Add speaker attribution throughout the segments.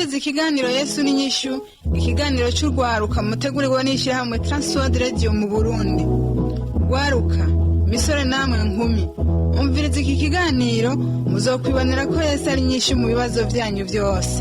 Speaker 1: mwumviriza ikiganiro Yesu n'inyishu, ikiganiro cy'urwaruka mutegurirwa n'ishyirahamwe Transworld Radio mu Burundi. Rwaruka, misore namwe nkumi, umviriza iki kiganiro muzokwibonera ko Yesu ari nyinshi mu bibazo byanyu byose.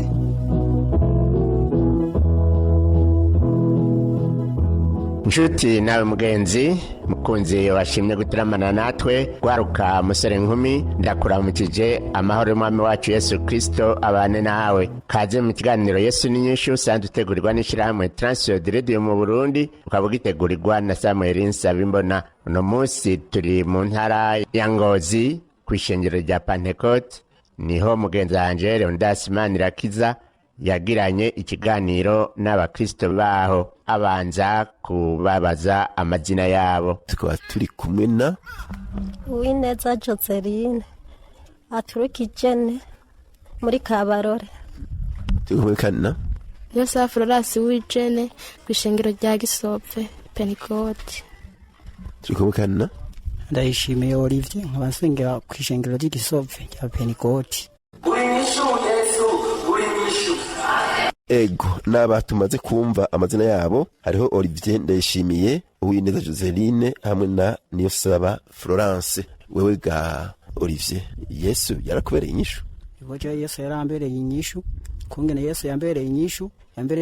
Speaker 2: Nshuti nawe mugenzi mukunzi washimye gutaramana natwe, rwaruka musore nkumi, ndakuramukije amahoro y'umwami wacu Yesu Kristo abane nawe. Kaze mu kiganiro Yesu n'inyishu sanzwe utegurirwa n'ishyirahamwe Transworld Radio mu Burundi, ukaba ugitegurirwa na Samuel Nsabimbona. Uno munsi turi mu ntara ya Ngozi kw'ishengero rya Pentecote, niho mugenzi wanje Leonidas Manirakiza yagiranye ikiganiro n'abakristo baho, abanza kubabaza amazina yabo.
Speaker 3: Tukaba turi kumwe na
Speaker 4: Uwineza Joseline aturukijene muri Kabarore.
Speaker 3: Turi kana
Speaker 5: Yosa Florence w'ijene kw'ishengero rya Gisopfe Pentecote.
Speaker 3: Turi kana
Speaker 6: Ndayishimiye Olivier nkabasengera kw'ishengero ry'Igisopfe rya Pentecote.
Speaker 3: Ego naba tumaze kumva amazina yabo, hariho Olivier Ndayishimiye, Uwineza Joseline hamwe na Niyosaba Florence. Wewe ga Olivier, Yesu yarakubereye inyishu?
Speaker 6: Iboje Yesu yarambereye inyishu, kungene Yesu yambereye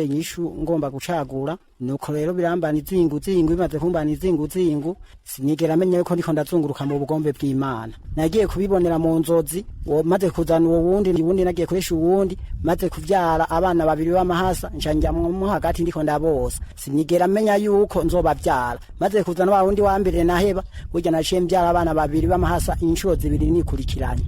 Speaker 6: inyishu ngomba gucagura, nuko rero birambana izingu bimaze kumbana izingu sinigera menya yuko ndiko ndazunguruka mu bugombe bw'Imana. Nagiye kubibonera mu nzozi, maze kuzana uwo wundi nagiye kwesha uwundi, maze kuvyara abana babiri b'amahasa, njanja mu hagati ndiko ndabosa, sinigera menya yuko nzobavyara. Maze kuzana wa wundi wa mbere naheba, burya naciye mbyara abana babiri b'amahasa inshuro zibiri nikurikiranye.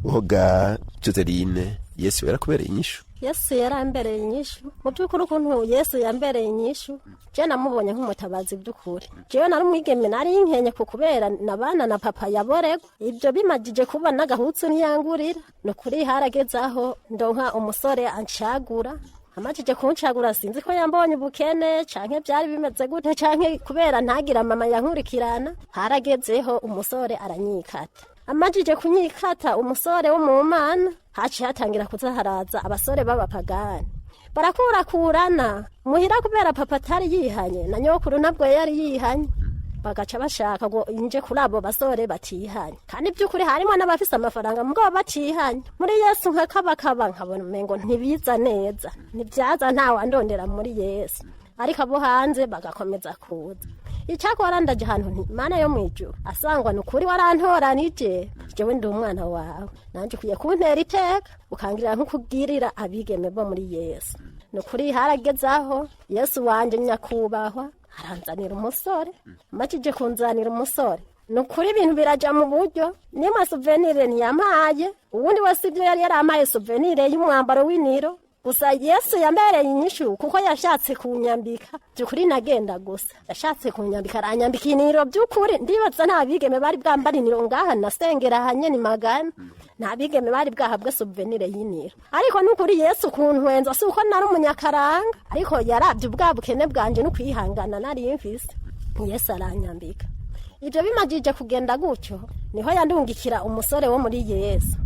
Speaker 3: Uhoga Joseline, Yesu yarakubereye inyishu?
Speaker 4: Yesu yarambereye inyishu. Mu by'ukuri ukuntu Yesu yambereye inyishu, je namubonye nk'umutabazi by'ukuri. Jewe nari umwigeme nari inkenye kubera nabana na papa yaborego. Ibyo bimajije kuba nagahutsu ntiyangurira. No kuri haragezaho ndonka umusore ancagura. Amajije kuncagura sinzi ko yambonye ubukene canke byari bimeze gute canke kubera ntagira mama yankurikirana. Haragezeho umusore aranyikata. Amajije kunyikata umusore wo mu Mana, haci hatangira kuza haraza abasore b'abapagani. Barakurakurana muhira kubera papa atari yihanye na nyokuru ntabwo yari yihanye. Bagaca bashaka ngo inje kuri abo basore batihanye. Kandi by'ukuri harimo n'abafise amafaranga mugabo batihanye. Muri Yesu nkakabakaba nkabona umengo ntibiza neza. Nibyaza ntawe andondera muri Yesu. Ariko abo hanze bagakomeza kuza. Icyakora ndaje ahantu nti Mana yo mwijuru asangwa nukuri warantoranije, jewe ndi umwana wawe, nanje kuye kuntera iteka ukangirira nk'ukugirira abigeme bo muri Yesu. Nukuri haragezaho Yesu wanje nyakubahwa aranzanira umusore, amajije kunzanira umusore. Nukuri ibintu biraja mu buryo, nimwe souvenir ntiyamaye, uwundi wese ibyo yari yaramaye souvenir y'umwambaro w'iniro. Gusa Yesu yambereye inyishu kuko yashatse kunyambika. Byukuri nagenda gusa. Yashatse kunyambika aranyambika iniro byukuri. Ndibaza nta bigeme bari bwambara iniro ngaha nasengera hanye ni magana. Nta bigeme bari bwahabwe souvenir y'iniro. Ariko nukuri Yesu kuntwenza suko nari umunyakaranga. Ariko yaravye ubwabukene bwanje no kwihangana nari mfise. Yesu aranyambika. Ibyo bimajije kugenda gutyo niho yandungikira umusore wo muri Yesu.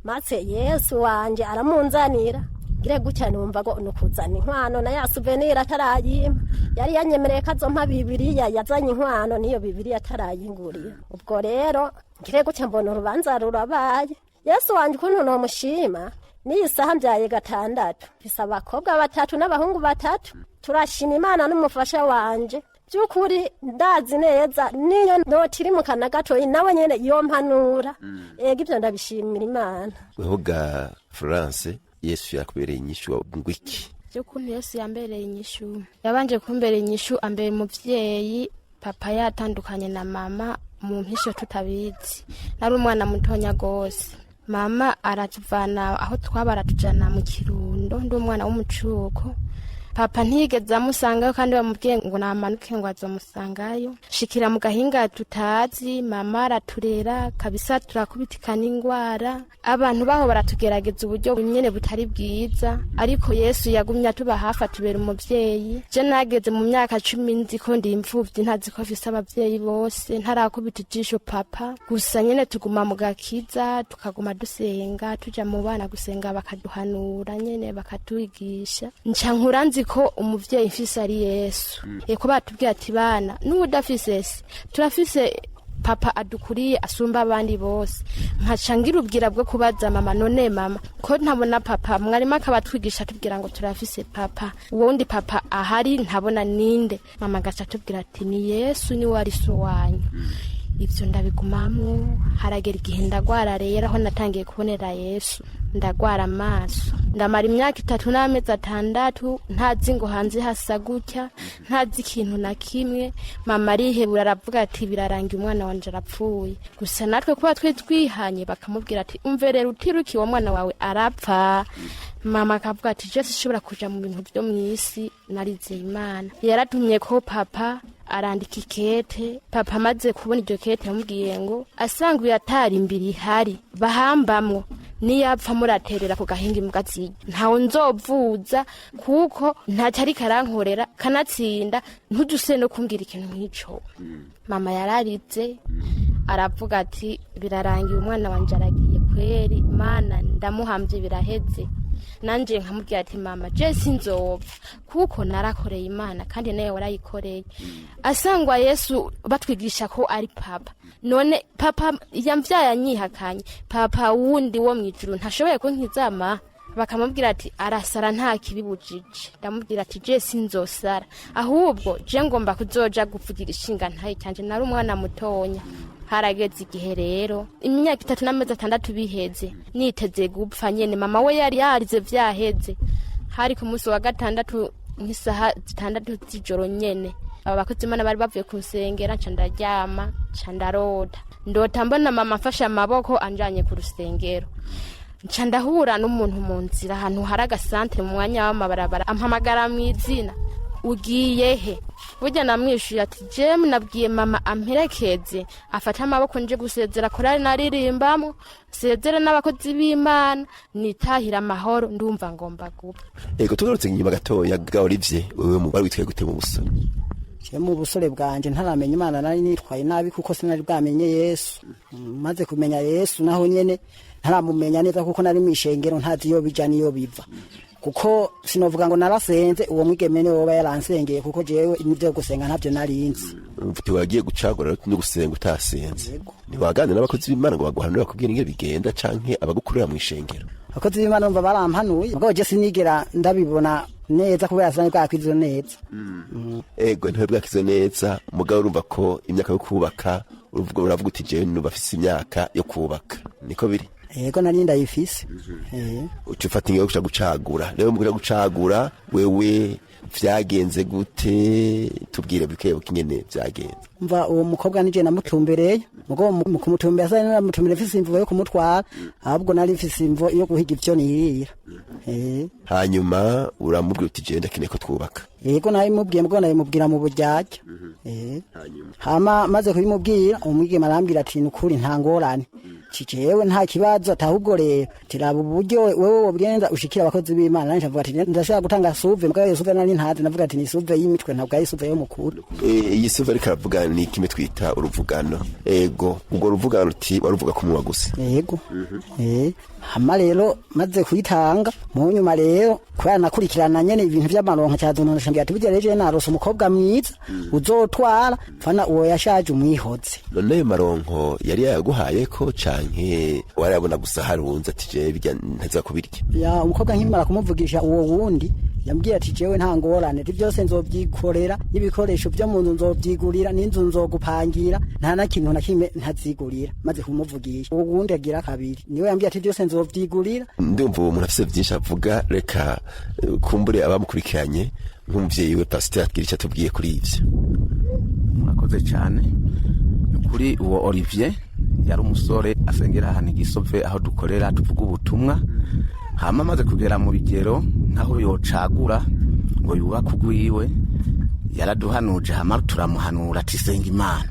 Speaker 4: Matse Yesu wanje aramunzanira. Gire gutya numva ngo nukuzana inkwano na ya souvenir atarayima. Yari yanyemereye kazompa Bibiliya, yazanye inkwano niyo Bibiliya atarayinguriye. Ubwo rero gire gutya mbona urubanza rurabaye. Yesu wanje ukuntu no mushima, niyi saha mbyaye gatandatu. Fisa abakobwa batatu n'abahungu batatu. Turashima Imana n'umufasha wanje. Byukuri ndazi neza niyo notiri mu kana gatoyi nawe nyene iyo mpanura. Ego ibyo ndabishimira Imana.
Speaker 3: Uhoga Florence, Yesu yakubereye inyishu ngwiki?
Speaker 5: By'ukuntu Yesu yambereye inyishu, yabanje kumbereye inyishu ambere muvyeyi, papa yatandukanye na mama mu mpisho tutabizi. Nari umwana mutonya gose. Mama aratuvana aho twabara tujana mu Kirundo, ndi umwana w'umucuko. papa ntiyigeze amusangayo kandi bamubwiye ngo namanuke ngo azomusangayo. Shikira mu gahinga tutazi, mama araturera kabisa, turakubitikana ingwara, abantu baho baratugerageza uburyo nyene butari bwiza, ariko Yesu yagumye atuba hafi atubera umuvyeyi. Je nageze mu myaka 10 nzi ko ndi imfuvyi, ntazi ko afise abavyeyi bose, ntarakubita ijisho papa, gusa nyene tuguma mu gakiza, tukaguma dusenga, tuja mu bana gusenga bakaduhanura nyene bakatwigisha. Nca nkura nzi ko umuvyeyi mfise ari Yesu. Eko batubwiye ati bana n'udafise turafise papa adukuriye asumba abandi bose. Nkaca ngira ubwira bwo kubaza mama, none mama ko ntabona papa, mwarimo akabatwigisha tubwira ngo turafise papa, uwundi papa ahari ntabona ninde? Mama gaca tubwira ati ni Yesu ni wari so wanyu. Ivyo ndabigumamwo, haragera igihe ndagwara rero aho natangiye kubonera Yesu, ndagwara amaso, ndamara imyaka 3 n'amezi 6 ntazi ngo hanze hasa gutya, ntazi ikintu na kimwe. Mama arihebura aravuga ati birarangiye umwana wanje arapfuye. Gusa natwe kuba twihanye bakamubwira ati umve rero utiruki wa mwana wawe arapfa. Mama akavuga ati je sishobora kuja mu bintu byo mwisi, narize Imana. Yaratumye ko papa arandika ikete. Papa amaze kubona iryo kete yamubwiye ngo asanga uyatari imbiri hari bahambamwo, niyapfa muraterera ku gahinga imbwazi, ntawe nzovuza kuko ntacari karankorera, kanatsinda ntuduse no kumbwira ikintu nk'ico. Mama yararize aravuga ati birarangiye umwana wanje aragiye kweri, Mana ndamuhamvye biraheze. Nanje nkamubwira ati mama je sinzopfa kuko narakoreye Imana kandi nawe warayikoreye. Asangwa Yesu batwigisha ko ari papa, none papa yamvyaye anyihakanye, papa wundi wo mwijuru ntashoboye ko nkizama. Bakamubwira ati arasara nta kibibujije. Ndamubwira ati je sinzosara, ahubwo je ngomba kuzoja guvugira ishinga ntaye cyanje, nari umwana mutonya. Harageze igihe rero imyaka 3 n'amezi 6 biheze, niteze gupfa nyene. Mama we yari yarize vyaheze, hari ku munsi wa gatandatu nk'isaha 6 z'ijoro nyene. Aba bakozi Imana bari bavuye kusengera, nca ndaryama, nca ndarota, ndota mbona mama afashe amaboko anjanye ku rusengero. Nca ndahura n'umuntu mu nzira ahantu hari agasantere mu mwanya w'amabarabara, ampamagara mw'izina, ugiye he? Burya namwishuye ati je nabwiye mama amperekeze, afata amaboko nje gusezera korari naririmbamo, sezera n'abakozi b'Imana, nitahira amahoro, ndumva ngomba gupfa.
Speaker 3: Ego tugarutse inyuma gatoya ga Olivier, wewe mu bari witwaye gute mu busore?
Speaker 6: Je mu busore bwanje ntaramenya Imana, nari nitwaye nabi kuko sinari bwamenye Yesu. Maze kumenya Yesu naho nyene ntaramumenya neza kuko nari mwishengero ntazi yo bija niyo biva, kuko sinovuga ngo narasenze uwo mwigemene woba yaransengeye, kuko jewe imivyo gusenga ntavyo narinzi.
Speaker 3: Mvuti wagiye gucagura no gusenga utasenze, ni wagande n'abakozi b'Imana ngo baguhanura bakubwira ingene bigenda canke abagukurira mwishengero? Abakozi
Speaker 6: b'Imana umva barampanuye, ngo je sinigera ndabibona neza kubera sanzwe bwakwizo neza.
Speaker 3: Ego ntwe bwakizo neza, mugabo urumva ko imyaka yo kubaka uravuga uti jewe nubafise imyaka yo kubaka, niko biri?
Speaker 6: Ego nari ndayifise.
Speaker 3: Ucufata ingiye yo gucagura, rero mugura gucagura wewe vyagenze gute? Tubwire bikeye ukingene vyagenze.
Speaker 6: Mva uwo mukobwa nije namutumbereye, mugo mu kumutumbera sai namutumire fise imvo yo kumutwara, ahubwo nari fise imvo yo guhiga ivyo nirira.
Speaker 3: Hanyuma uramubwira uti je ndakeneye ko twubaka.
Speaker 6: Ego nayi mubwiye mugo nayi mubwira mu bujyaje. Hama maze kubimubwira umwigema arambira ati nukuri ntangorane. Cicewe nta kibazo, atahubwo rero tiraba uburyo wewe wobwenda ushikira abakozi b'Imana. Nanje mvuga ati ndashaka gutanga suve, mugabe iyo suve nari ntazi, navuga ati ni suve y'imitwe ntabwo ari suve yo mukuru.
Speaker 3: Iyi suve ariko aravuga ni kimwe twita uruvugano. Ego ubwo ruvugano uti waruvuga ku munwa gusa?
Speaker 6: Ego. Hama rero maze kuyitanga mu nyuma rero kubera nakurikirana nyene ibintu vy'amaronka cyazonona, shambira ati bigere je narose umukobwa mwiza uzotwara fana uwo yashaje umwihoze.
Speaker 3: None ayo maronko yari yaguhaye ko canke warabona gusa harunze ati je bijya ntaza kubirya?
Speaker 6: Ya umukobwa nkimara kumuvugisha uwo wundi yambwiye ati jewe nta ngorane, ati byose nzobyikorera, n'ibikoresho byo mu nzu nzobyigurira, n'inzu nzogupangira, nta na kintu na kimwe ntazigurira. Maze kumuvugisha uwo wundi agira kabiri niwe yambwiye ati byose nzobyigurira.
Speaker 3: Ndumva uwo muntu afise byinshi avuga, reka kumbure abamukurikiranye nk'umuvyeyi we Pasteur agira icyo atubwiye kuri ivyo.
Speaker 7: Mwakoze cyane kuri uwo Olivier, yari umusore asengera ahantu Igisove aho dukorera tuvuga ubutumwa. Hama maze kugera mu bigero ntaho yocagura, ngo yubake ugwiwe yaraduhanuje hama turamuhanura ati senga Imana,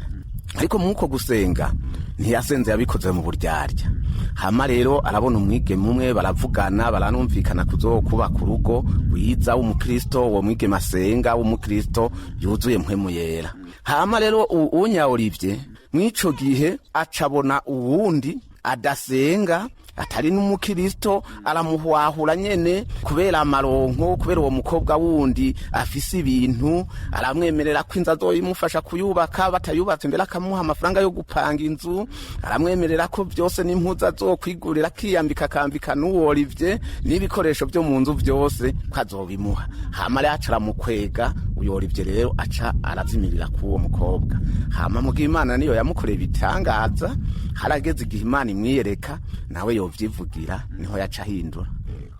Speaker 7: ariko muko gusenga ntiyasenze, yabikoze mu buryarya. Hama rero arabona umwigeme umwe, baravugana baranumvikana kuzokubaka urugo wiza w'umukristo, uwo mwigeme asenga w'umukristo yuzuye mpwemu yera. Hama rero unya Olivier mwico gihe acabona uwundi adasenga atari n'umukristo, aramuhwahura nyene kubera amaronko, kubera uwo mukobwa wundi afise ibintu, aramwemerera ko inzu azoyimufasha kuyubaka, batayubatse mbere akamuha amafaranga yo gupanga inzu, aramwemerera ko byose n'impuzu azokwigurira akiyambika, akambika n'uwo Olivier n'ibikoresho byo mu nzu byose kazobimuha. Hama rero aramukwega uyo Olivier rero aca arazimirira k'uwo mukobwa. Hama mugihe Imana niyo yamukoreye ibitangaza, harageze igihe Imana imwiyereka nawe yovyivugira, niho yaca hindura.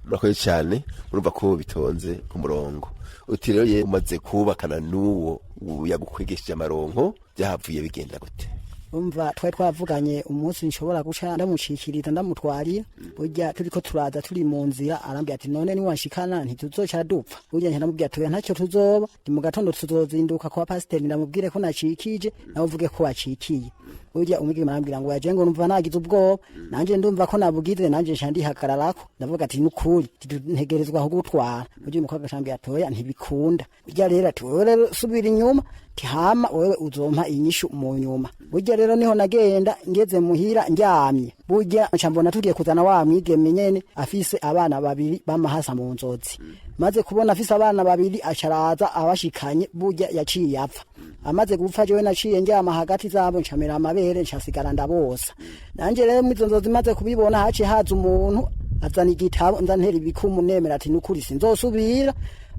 Speaker 3: Murakoze cyane, urumva ko bitonze ku murongo. Uti rero ye umaze kubakana n'uwo yagukwegesheje amaronko, byahavuye bigenda gute?
Speaker 6: umva twari twavuganye umunsi nshobora guca ndamushikiriza ndamutwariye burya turiko turaza turi mu nzira arambye ati none ni wanshikana ntituzoca dupfa burya ntamubwiye atoya ntacyo tuzoba ndi mu gatondo tuzozinduka kwa pasiteri ndamubwire ko nacikije nawe uvuge ko wacikiye burya umwigeme arambwira ngo yaje ngo numva nagize ubwoba nanje ndumva ko nabugize nanje nca ndihagararako ndavuga ati nukuri ntegerezwa kugutwara burya umukobwa ashambye atoya ntibikunda burya rero ati wewe rero subira inyuma tihama wewe uzompa inyishu mu nyuma burya rero niho nagenda ngeze muhira ndyamye burya ncambona tugiye kuzana wa mwigeme nyene afise abana babiri bamahasa mu nzozi maze kubona afise abana babiri acaraza abashikanye burya yaciye apfa amaze gupfa jewe naciye njyama hagati zabo ncamera amabere ncasigara ndabosa nanje rero mu nzozi maze kubibona haci haza umuntu azana igitabo nzantera ibikumu nemera ati nukuri sinzosubira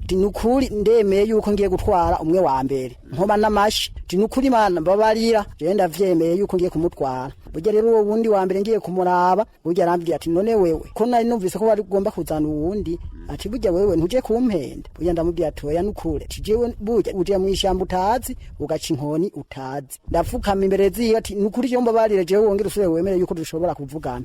Speaker 6: tinukuri ndemeye yuko ngiye gutwara umwe wa mbere nkoba namashi tinukuri mana babarira je ndavyemeye yuko ngiye kumutwara burya rero uwo wundi wa mbere ngiye kumuraba burya arambwiye ati none wewe ko nari numvise ko bari gomba kuzana uwundi ati burya wewe ntuje kumpenda burya ndamubwiye atoya nukure tijewe burya uje mu ishamba utazi ugaca inkoni utazi ndapfukama imbere ziyo ati nukuri cyo mbabarire jewe wongera usubire wemere yuko dushobora kuvugana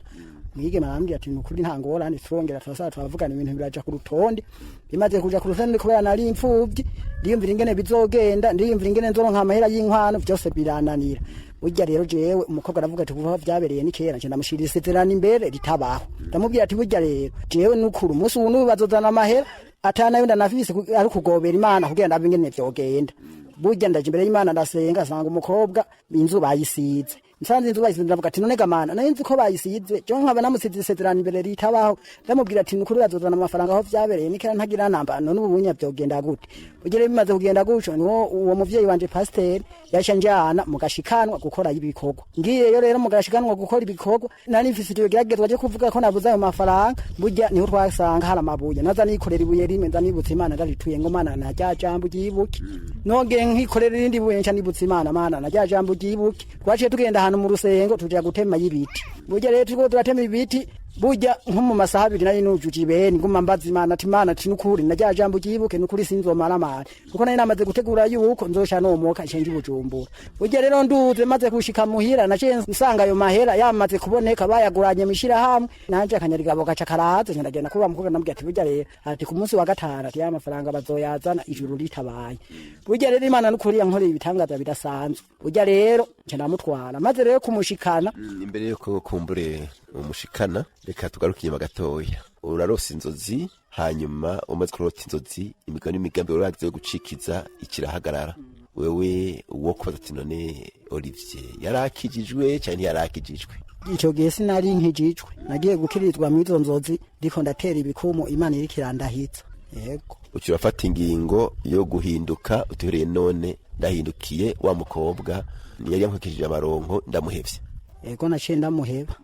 Speaker 6: mwige marambye ati nukuri ntangora nditwongera twasara twavugana ibintu biraja ku rutonde bimaze kuja ku rutonde kubera nari imfuvyi ndiyumvira ingene bizogenda ndiyumvira ingene nzoronka amahera y'inkwano byose birananira burya rero jewe umukobwa aravuga ati kuva vyabereye ni kera nje ndamushirira isezerano imbere ritabaho ndamubwira ati burya rero jewe nukuri umunsi ubu bazozana amahera atanayo ndanafise ari kugobera Imana kugira ndabe ingene vyogenda burya ndaje imbere y'Imana ndasenga sanga umukobwa inzu bayisize nsanze inzu bayisize ndavuga ati none gamana nayo nzi ko bayisize jo nkaba namusize isezerano imbere ritabaho ndamubwira ati nukuri bazozana amafaranga aho vyabereye nikera ntagira namba none ubu bunya vyogenda gute ugere bimaze kugenda guco niwo uwo muvyeyi wanje pasteur yasha njana mugashikanwa gukora ibikorwa ngiyeyo rero mugashikanwa gukora ibikorwa nari mfise ibyo geragezwa je kuvuga ko nabuze ayo mafaranga burya niho twasanga hari amabuye naza nikorera ibuye rimwe nza nibutse Imana ndarituye ngo Mana najya jambo gibuki noge nkikorera irindi buye nca nibutse Imana Mana najya jambo gibuki twaciye tugenda ahantu mu rusengo tuja gutema y'ibiti burya rero turiko turatema ibiti burya nko mu masaha abiri nari nujuje ibeni nguma mbaza Imana ati Mana ati nukuri najya jambo gibuke nukuri sinzomara mari kuko nari namaze gutegura yuko nzosha nomoka cenje Bujumbura burya rero nduze maze kushika muhira naciye nsanga ayo mahera yamaze kuboneka bayaguranye mishira hamwe nanje akanyarigabo gaca karahaze ndagenda kuba mukobwa nambwiye ati burya rero ati ku munsi wa gatanu ati ya mafaranga bazoyazana ijuru ritabaye burya rero Imana nukuri yankoreye ibitangaza bidasanzwe burya rero nje namutwara maze rero kumushikana
Speaker 3: imbere yuko kumbure umushikana reka tugaruke inyuma gatoya urarose inzozi hanyuma umaze kurota inzozi imigani n'imigambi uragize yo gucikiza ikirahagarara wewe uwo kubaza ati none Olivier yarakijijwe cyane yarakijijwe
Speaker 6: ico gihe sinari nkijijwe nagiye gukirizwa mu izo nzozi ndiko ndatera ibikumu Imana iri kirandahitsa yego
Speaker 3: ukirafata ingingo yo guhinduka utereye none ndahindukiye wa mukobwa yari yankakije amaronko ndamuhevye
Speaker 6: yego naciye ndamuheba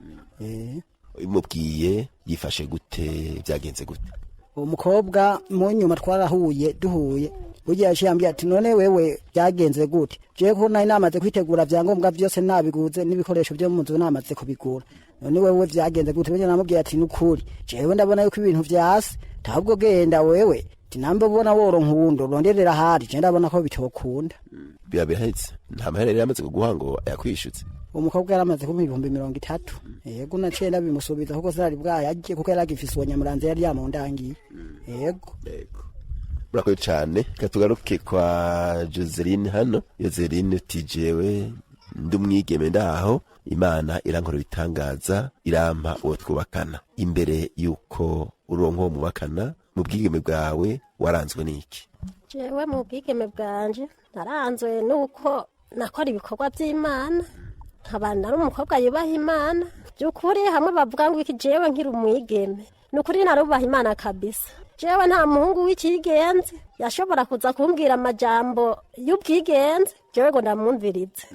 Speaker 3: imubwiye yifashe gute byagenze gute
Speaker 6: umukobwa mu nyuma twarahuye duhuye burya yashambye ati none wewe byagenze gute je ko nari namaze kwitegura vyangombwa byose nabiguze n'ibikoresho byo mu nzu namaze kubigura none wewe byagenze gute burya namubwiye ati nukuri jewe ndabona yuko ibintu vyase ntabwo genda wewe tinambe ubona woronka uwundo ronderera hari je ndabona ko bitokunda
Speaker 3: birahetse nta mahera yari yamaze kuguha ngo yakwishutse
Speaker 6: umukobwa yaramaze kumpa 30,000 yego naciye ndabimusubiza kuko zari bwayagiye kuko yaragifise uwo nyamuranze yari yamundangiye yego
Speaker 3: murakoze cane katugaruke kwa Joseline hano. Joseline tijewe ndi umwigeme ndaho Imana irankora bitangaza irampa uwo twubakana. Imbere yuko uronka uwo mubakana mu bwigeme bwawe waranzwe n'iki?
Speaker 4: Jewe mu bwigeme bwanje naranzwe nuko nakora ibikorwa by'Imana, nkabana ari umukobwa yubaha Imana by'ukuri. Hamwe bavuga ngo iki jewe nkiri umwigeme, nukuri narubaha Imana kabisa. Jewe nta muhungu w'ikigenzi yashobora kuza kumbwira amajambo y'ubwigenzi jewe ngo ndamwumvirize.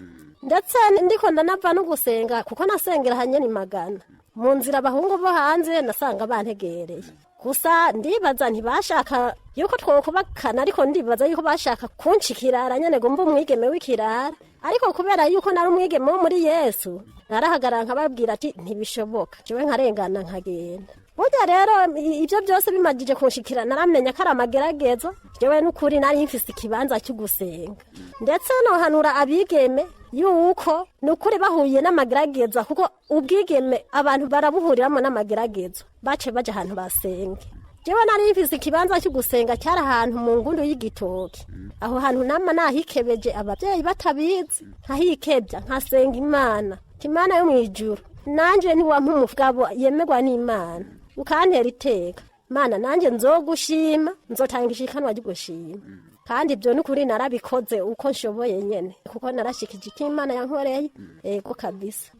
Speaker 4: Ndetse ndiko ndanava no gusenga kuko nasengera hanyene Magana. Mu nzira abahungu bo hanze nasanga bantegereye. Gusa ndibaza ntibashaka yuko twokubakana, ariko ndibaza yuko bashaka kunshikirara nyene ngo mbe umwigeme w'ikirara. Ariko kubera yuko nari umwigeme wo muri Yesu, narahagarara nkababwira ati ntibishoboka. Jewe nkarengana nkagenda. Burya rero ibyo byose bimagije kunshikira, naramenya ko ari amageragezo. Jewe n'ukuri nari mfise ikibanza cyo gusenga. Ndetse no hanura abigeme yuko n'ukuri bahuye n'amageragezo, kuko ubwigeme abantu barabuhuriramo n'amageragezo, bace baje ahantu basenge. Jewe nari mfise ikibanza cyo gusenga cyari ahantu mu ngundu y'igitoki. Aho hantu nama nahikebeje abavyeyi batabizi, nkahikebya nkasenga Imana. Imana yo mwijuru, nanje ntiwampa umugabo yemegwa n'Imana, ukantera iteka. Mana nanje nzogushima, nzotanga ishikanwa ry'ugushima. Kandi ibyo n'ukuri narabikoze uko nshoboye nyene, kuko narashikije icyo Imana yankoreye. Ego kabisa.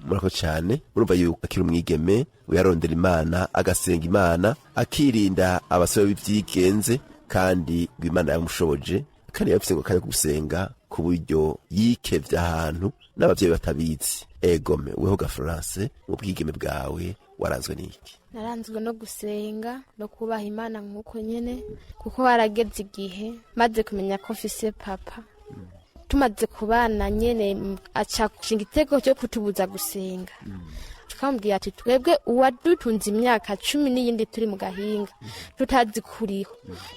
Speaker 3: Murako cyane murumva yuko akiri umwigeme uyarondera Imana, agasenga Imana, akirinda abasore b'ivyigenze, kandi Imana yamushoboje, kandi yafise ngo kanya gusenga ku buryo yikevye ahantu n'abavyeyi batabizi. Egome weho ga Florence mu bwigeme bwawe waranzwe n'iki?
Speaker 5: Naranzwe no gusenga no kubaha Imana nk'uko nyene, kuko warageze igihe maze kumenya ko mfise papa. Tumaze kubana nyene aca kushinga igitego cyo kutubuza gusenga. Tukambwira ati twebwe uwadutunze imyaka 10 n'iyindi turi mu gahinga tutazi kuriho,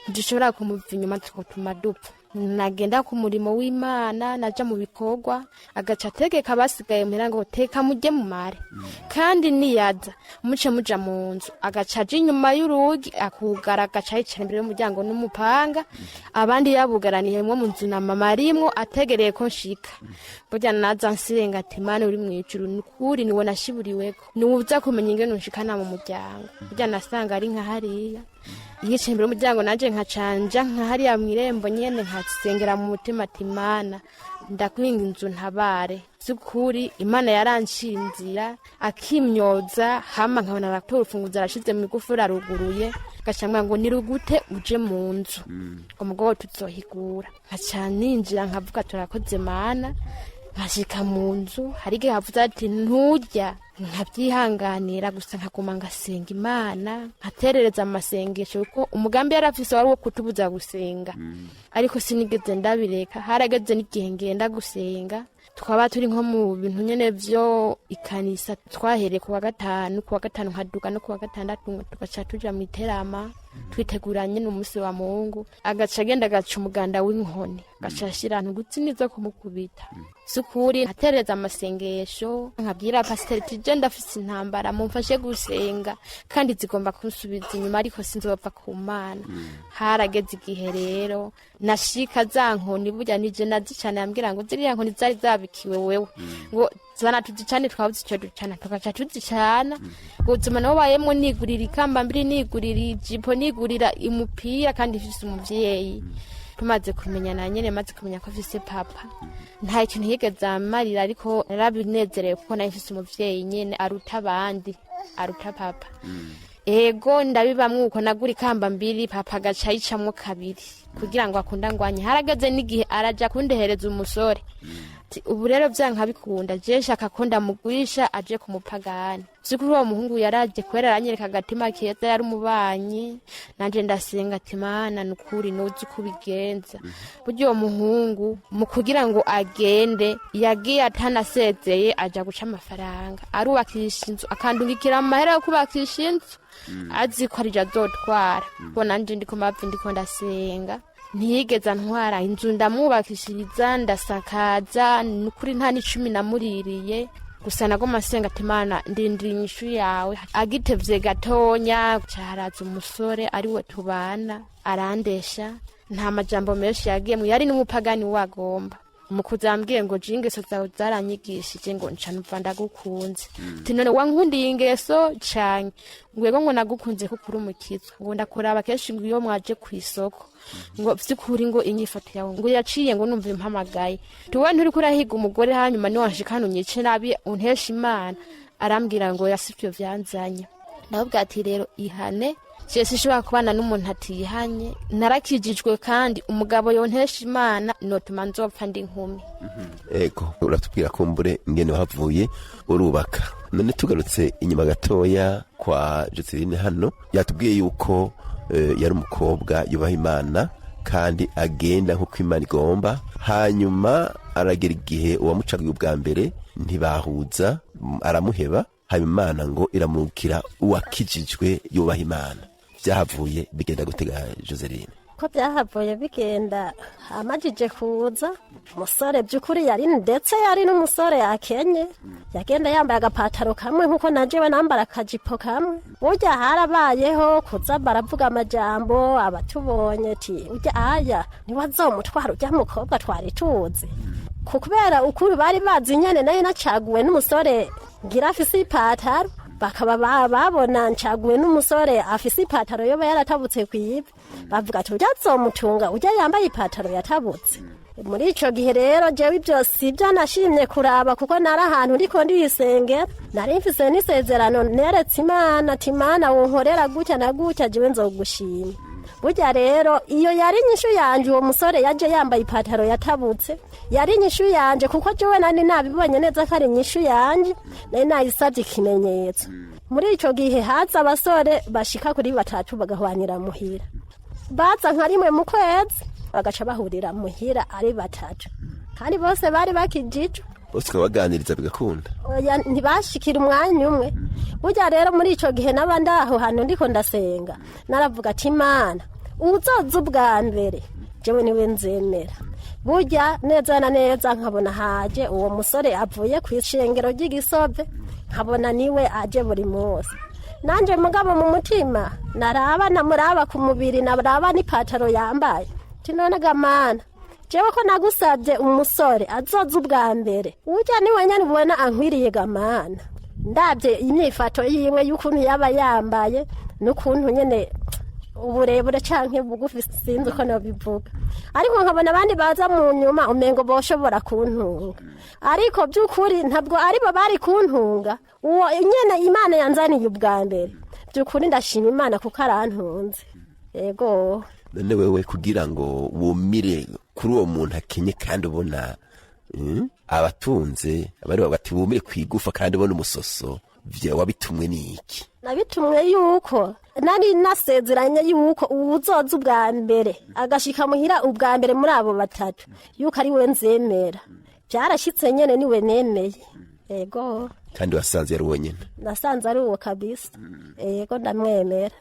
Speaker 5: dushobora kumuva inyuma tukotuma dupfa. Nagenda ku murimo w'Imana, naja mu bikorwa, agaca ategeka basigaye muhira ngo teka mujye mu mare. Kandi niyaza muce muja mu nzu, agaca aje inyuma y'urugi akugara, agaca yicara imbere y'umuryango n'umupanga. Abandi yabugaraniye mu nzu na mama arimwo ategereye ko nshika. Burya naza nsirenga ati Imana uri mu ijuru, n'ukuri niwe nashiburiweko, niwuza kumenya ingene nshikana mu muryango. Burya nasanga ari nka hariya yicaye imbere y'umuryango, naje nkacanja nka hariya mw'irembo nyene, nkasengera mu mutima ati Imana ndakwinga inzu ntabare. Zukuri Imana yaranshinzira akimyoza, hama nkabona aratora urufunguzo arashize mu igufuri aruguruye, gacamwa ngo nirugute uje mu nzu ngo mugobo tuzohigura. Nkaca ninjira nkavuga turakoze Mana, nkashika mu nzu. Hari igihe havuze ati nturya, nkabyihanganira gusa nkaguma ngasenga Imana, nkaterereza amasengesho, kuko umugambi yarafise wari wo kutubuza gusenga. Ariko sinigeze ndabireka, harageze n'igihe ngenda gusenga, twaba turi nko mu bintu nyene vyo ikanisa. Twahereye ku wa gatanu nkaduga no ku wa gatandatu tugaca tuja mu iterama, twiteguranye n'umunsi wa Mungu. Agaca agenda agaca umuganda w'inkoni, agaca ashira ntugutsinizwa kumukubita. Sukuri atereza amasengesho, nkabwira pasiteri tije ndafise intambara, mumfashe gusenga, kandi zigomba kunsubiza inyuma, ariko sinzopfa ku Mana. Harageze igihe rero nashika za nkoni, burya nije nazicana, yambwira ngo ziriya nkoni zari zabikiwe wewe, ngo zana tuzicane, twabuze icyo ducana, tugaca tuzicana. Ubuzima nabo bayemwo, nigurira ikamba mbiri, nigurira ijipo, nigurira imupira, kandi ifise umuvyeyi. Tumaze kumenyana nyene, maze kumenya ko afise papa, nta kintu yigeze amarira, ariko narabinezerewe kuko nayo ifise umuvyeyi nyene aruta abandi, aruta papa. Ego ndabibamwe uko, nagura ikamba mbiri, papa agaca yicamwo kabiri kugira ngo akunda ngwanye. Harageze n'igihe araja kundehereza umusore. Ubu rero vyanka bikunda, je shaka ko ndamugwisha aje kumupagani. Zikuri uwo muhungu yaraje kwera, aranyereka agatima keza, yari umubanyi. Nanje ndasenga ati Mana nukuri nozi kubigenza. Buryo uwo muhungu mu kugira ngo agende yagiye atanasezeye, aja guca amafaranga, arubakisha inzu, akandungikira amahera yo kubakisha inzu, azi ko arija azotwara. Bo nanje ndiko mavi ndiko ndasenga, ntiyigeze antwara inzu, ndamwubakishiriza, ndasakaza, nukuri nta n'icumi namuririye. gusa nagoma senga ati Mana ndindira inyishu yawe. Agitevye gatonya caharaza umusore ari we tubana arandesha, nta majambo menshi yagiyemwe, yari n'umupagani wagomba. Umukuzi yambwiye ngo je ingeso zawe zaranyigishije ngo nca numva ndagukunze. Ati none wankundiye ingeso canke ngwego ngo nagukunze kuko uri umukizwa, ngo ndakuraba kenshi ngo iyo mwaje kw'isoko ngo vyukuri ngo inyifato yawe ngo yaciye ngo numva impamagaye. Tuwe nturi kurahiga umugore hanyuma ni wanshikana unyice nabi untesha Imana. Arambwira ngo yasivyo vyanzanye. Nabwo ati rero ihane, je sishobora kubana n'umuntu atihanye, narakijijwe kandi umugabo yontesha Imana notuma nzopfa ndi nkumi.
Speaker 3: Ego uratubwira kumbure ingene wahavuye urubaka. None tugarutse inyuma gatoya kwa Joseline hano, yatubwiye yuko yari umukobwa yubaha Imana kandi agenda nk'uko Imana igomba, hanyuma aragera igihe uwamucaga ubwa mbere ntibahuza, aramuheba, hanyuma Imana ngo iramurukira uwakijijwe yubaha Imana. Vyahavuye bigenda gutega Joseline?
Speaker 4: Ko byahavuye bigenda amajije kuza umusore by'ukuri yari ndetse yari n'umusore akenye, yagenda yambaye agapataro kamwe nkuko najewe nambara akajipo kamwe. Burya harabayeho kuza baravuga amajambo, abatubonye ati urya aya niwazomutwara urya mukobwa twari tuzi, kubera ukuri bari bazi nyene nayo nacaguwe n'umusore ngira afise ipataro, bakaba babona ncaguwe n'umusore afise ipataro yoba yaratabutse kwiba, bavuga ati urya azomutunga urya yambaye ipataro yatabutse. Muri ico gihe rero jewe ibyo sivyo nashimye kuraba, kuko nari ahantu ndiko ndisengera, nari mfise n'isezerano neretse Imana ati Mana wonkorera gutya na gutya jewe nzogushima. Burya rero iyo yari inyishu yanje, uwo musore yaje yambaye ipataro yatabutse yari inyishu yanje, kuko jewe nani nabibonye neza ko ari inyishu yanje, nari nayisavye ikimenyetso. Muri ico gihe haza abasore bashika kuri 3 bagahwanira muhira, baza nka rimwe mu kwezi bagaca bahurira muhira ari 3, kandi bose bari bakijijwe,
Speaker 3: bose baganiriza bigakunda.
Speaker 4: Oya ntibashikira umwanya umwe. Burya rero muri ico gihe nabandi aho hantu ndiko ndasenga, naravuga ati Imana uzoza ubwa mbere jewe niwe nzemera. Burya neza na neza nkabona haje uwo musore avuye kw'ishengero ry'Igisove, nkabona niwe aje buri munsi. Nanje mugabo mu mutima naraba namuraba ku mubiri, naraba n'ipataro yambaye, tinone gamana jewe ko nagusabye umusore azoza ubwa mbere, urya niwe nyene ubona ankwiriye gamana. Ndabye imyifato yiwe y'ukuntu yaba yambaye n'ukuntu nyene uburebure canke bugufi sinzi uko nobivuga, ariko nkabona abandi baza mu nyuma umengo boshobora kuntunga, ariko by'ukuri ntabwo aribo bari kuntunga, uwo nyene Imana yanzaniye ubwa mbere. By'ukuri ndashima Imana kuko arantunze. Ego
Speaker 3: none wewe kugira ngo wumire kuri uwo muntu akenye kandi ubona abatunze, abari bati wumire kwigufa kandi ubona umusoso, vya wabitumwe niki?
Speaker 4: Nabitumwe yuko nari nasezeranye yuko ubuzoza ubwa mbere agashika muhira ubwa mbere muri abo 3 yuko ari we nzemera. Byarashitse nyene niwe nemeye. Ego
Speaker 3: kandi wasanze yari wonyene?
Speaker 4: Nasanze ari uwo kabisa. Ego ndamwemera.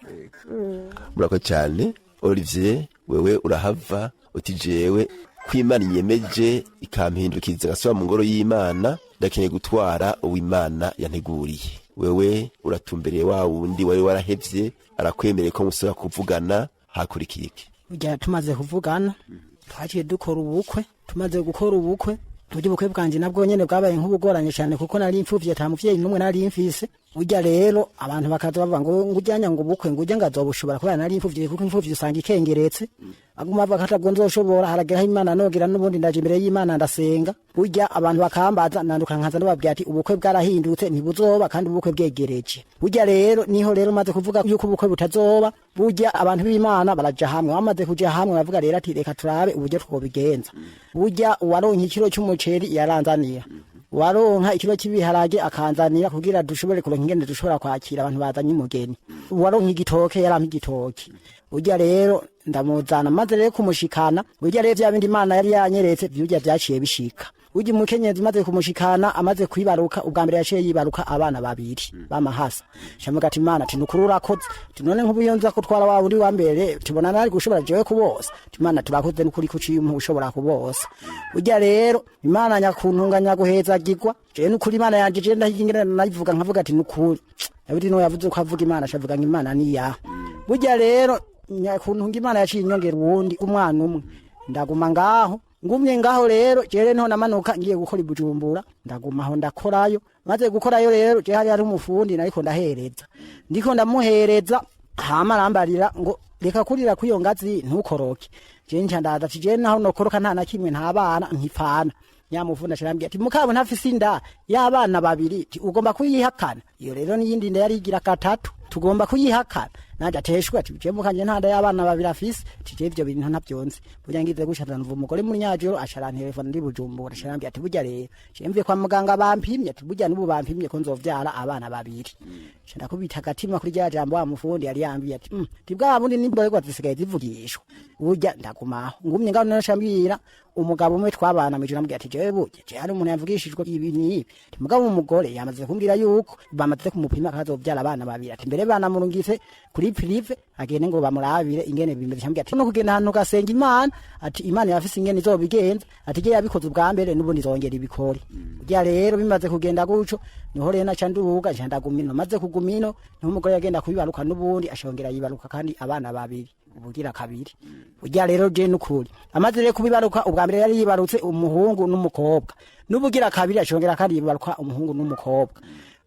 Speaker 3: Murako cyane Olivier, wewe urahava uti jewe kw'Imana inyemeje ikampindukiza gasubira mu ngoro y'Imana, ndakeneye gutwara uw'Imana yanteguriye. Wewe uratumbereye wa wundi wari warahevye, arakwemereye ko musubira kuvugana, hakurikiye iki?
Speaker 6: Burya tumaze kuvugana twaciye dukora ubukwe, tumaze gukora ubukwe tuje ubukwe bwanje nabwo nyene bwabaye nk'ubugoranye cyane, kuko nari imfuvye ata muvyeyi numwe nari imfise. Burya rero abantu bakaza bavuga ngo ngujyanya ngo ubukwe ngujya ngazobushobora kubera nari imfuvye, kuko imfuvye usanga ikengeretse, aguma bakata gonzoshobora, haragera Imana nogira n'ubundi ndaje imbere y'Imana ndasenga. Burya abantu bakambaza nanduka nkaza ndababwira ati ubukwe bwarahindutse ntibuzoba kandi ubukwe bwegereje. Burya rero niho rero maze kuvuga yuko ubukwe butazoba, burya abantu b'Imana baraja hamwe, bamaze kuja hamwe bavuga rero ati reka turabe uburyo twobigenza. Burya uwaronka ikiro cy'umuceri yaranzanira, waronka ikiro cy'ibiharage akanzanira kugira dushobore kuronka ingene dushobora kwakira abantu bazanye umugeni, waronka igitoke yarampa igitoke. Burya rero ndamuzana maze rero kumushikana, burya rero bya bindi Imana yari yanyeretse byujya byaciye bishika. ujya umukenyezi maze kumushikana amaze kwibaruka ubwa mbere yaciye yibaruka abana babiri b'amahasa shamuga ati Imana ati nukuri urakoze none nk'ubu iyo nza kutwara wa uri wa mbere tubona nari gushobora jewe kubosa Imana turakoze nukuri kuciye ushobora kubosa ujya rero Imana nyakuntunganya guhezagirwa je nukuri Imana yanje je ndahingira nayivuga nkavuga ati nukuri abiri no yavuze ko avuga Imana shavuga ngo Imana ni ya ujya rero nyakuntunga Imana yaciye inyongera uwundi umwana umwe ndaguma ngaho ngumye ngaho rero jere none amanuka ngiye gukora ibujumbura ndaguma aho ndakorayo maze gukorayo rero je hari umufundi nariko ndahereza ndiko ndamuhereza hama arambarira ngo reka kurira kwiyo ngazi ntukoroke je nca ndaza ati je naho nokoroka nta na kimwe nta bana nkipfana nyamufunda cirambye ati mukabo ntafise inda y'abana babiri ugomba kuyihakana iyo rero niyindi nda yari igira gatatu tugomba kuyihakana naje ateshwe ati jembo kanje ntanda y'abana babiri afise tije ivyo bintu ntavyonze burya ngize gushata nvuga umugore muri nyajoro ashara telefone ndi Bujumbura cirambye ati burya rero jemve kwa muganga bampimye ati burya nubu bampimye ko nzovyara abana babiri shanda kubita agatima kuri rya jambo wa mufundi yari yambye ati tibwa bundi nimbo rego zisigaye zivugishwa burya ndagumaho ngumye ngaho nashambira umugabo umwe twabana mije nambye ati jewe burya je hari umuntu yavugishijwe ibi nibi mugabo umugore yamaze kumbwira yuko bamaze kumupima kazovyara abana babiri ati mbere bana murungise kuri prive agene ngo bamurabire ingene bimeze cyambye ati no kugenda hano gasenga Imana ati Imana yafise ingene izobigenza ati je yabikoze ubwa mbere nubundi zongera ibikore ujya rero bimaze kugenda guco niho rero naca nduhuga nca ndagumino maze kugumino n'umugore yagenda kubibaruka nubundi ashongera yibaruka kandi abana babiri ubugira kabiri ujya rero je nukuri amaze rero kubibaruka ubwa mbere yari yibarutse umuhungu n'umukobwa nubugira kabiri ashongera kandi yibaruka umuhungu n'umukobwa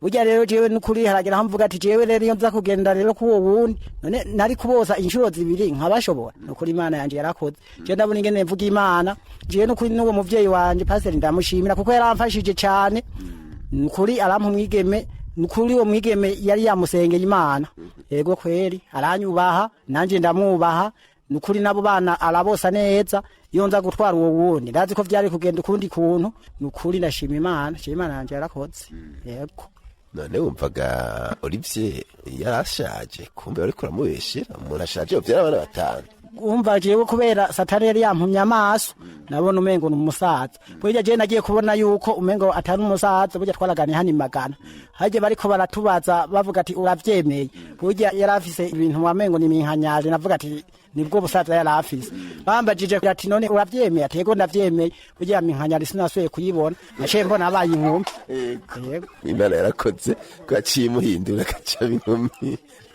Speaker 6: ujya rero jewe nukuri haragira hamvuga ati jewe rero iyo nza kugenda rero kuwo wundi none nari kuboza inshuro zibiri nkabashobora nukuri Imana yanje yarakoze je ndabona ingene mvuga Imana je nukuri n'uwo muvyeyi wanje pastor ndamushimira kuko yaramfashije cyane nukuri arampa umwigeme nukuri uwo mwigeme yari yamusengeye Imana yego kweri aranyubaha nanje ndamwubaha nukuri nabo bana arabosa neza iyo nza gutwara uwo wundi ndazi ko vyari kugenda ukundi kuntu nukuri ndashima Imana yanje yarakoze yego
Speaker 3: none wumvaga Olivier yarashaje kumbe ariko uramubeshera umuntu ashaje uvyara abana batanu
Speaker 6: umva jewe kubera satani yari yampumye amaso nabona umengo n'umusaza burya je nagiye kubona yuko umengo atari umusaza burya twaragane hani magana haje bariko baratubaza bavuga ati uravyemeye burya yarafise ibintu wamengo ni minkanyari navuga ati nibwo busaza yarafise bambajije ati none uravyemeye ati yego ndavyemeye burya minkanyari sinasuye kuyibona aciye mbona abaye inkumi
Speaker 3: yego Imana yarakoze ko aciye muhindura kaca inkumi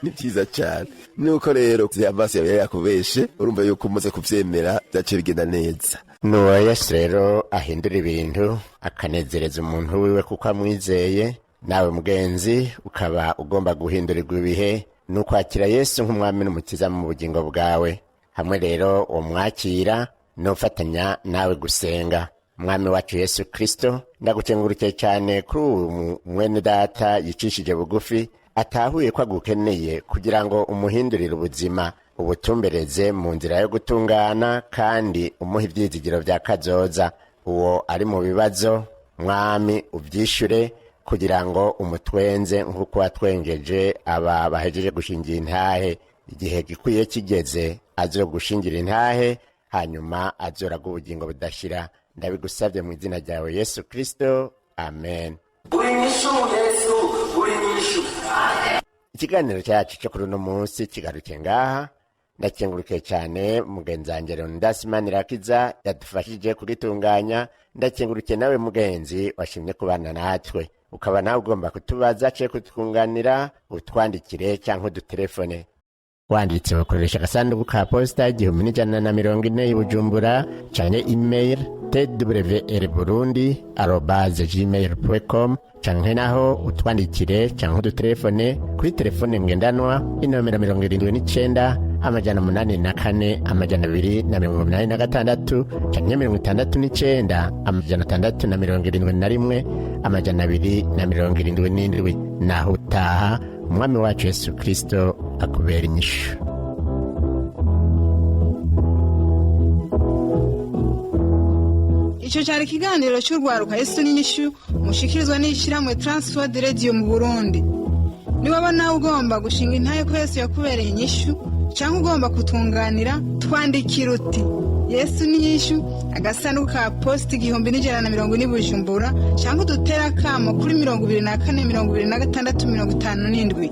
Speaker 3: ni byiza cyane nuko rero amaso yawe yakubeshe urumva yuko umaze kuvyemera byace bigenda neza
Speaker 2: nuwo Yesu rero ahindura ibintu akanezereza umuntu wiwe kuko amwizeye nawe mugenzi ukaba ugomba guhindurirwa ibihe nukwakira Yesu nk'umwami n'umukiza mu bugingo bwawe hamwe rero umwakira n'ufatanya nawe gusenga mwami wacu Yesu Kristo ndagucengurukiye cyane kuri uyu mwene data yicishije bugufi atahuye ko agukeneye kugira ngo umuhindurire ubuzima ubutumbereze mu nzira yo gutungana kandi umuha ibyizigiro bya kazoza uwo ari mu bibazo mwami ubyishure kugira ngo umutwenze nk'uko watwengeje aba bahejeje gushingira intahe igihe gikwiye kigeze azo gushingira intahe hanyuma azoraga ubugingo budashira ndabigusabye mu izina ryawe Yesu Kristo amen. Ikiganiro cyacu cyo kuri uno munsi kigaruke ngaha ndakengurukiye cyane mugenzi wanjye Leonidas Manirakiza yadufashije kugitunganya ndakengurukiye nawe mugenzi washimye kubana natwe ukaba nawe ugomba kutubaza cyo kutwunganira utwandikire cyangwa udutelefone wanditse bakoresha agasanduku ka posta 1140 i Bujumbura cyane email twrburundi@gmail.com canke naho utwandikire cyangwa udutelefone kuri telefone ngendanwa inomero 79 amajana 84 amajana 286 canke 69 amajana 671 amajana 277 naho utaha umwami wacu Yesu Kristo akubera inyishu.
Speaker 1: Ico cyari kiganiro cy'urwaruka Yesu n'inyishu mushikirizwa n'ishiramwe Transworld Radio mu Burundi. Ni waba nawe ugomba gushinga intaye ko Yesu yakubereye inyishu cyangwa ugomba kutunganira twandikira uti Yesu niyishu, agasanduku ka posti 1140 Bujumbura, cyangwa udutera akamo kuri 24 26 57.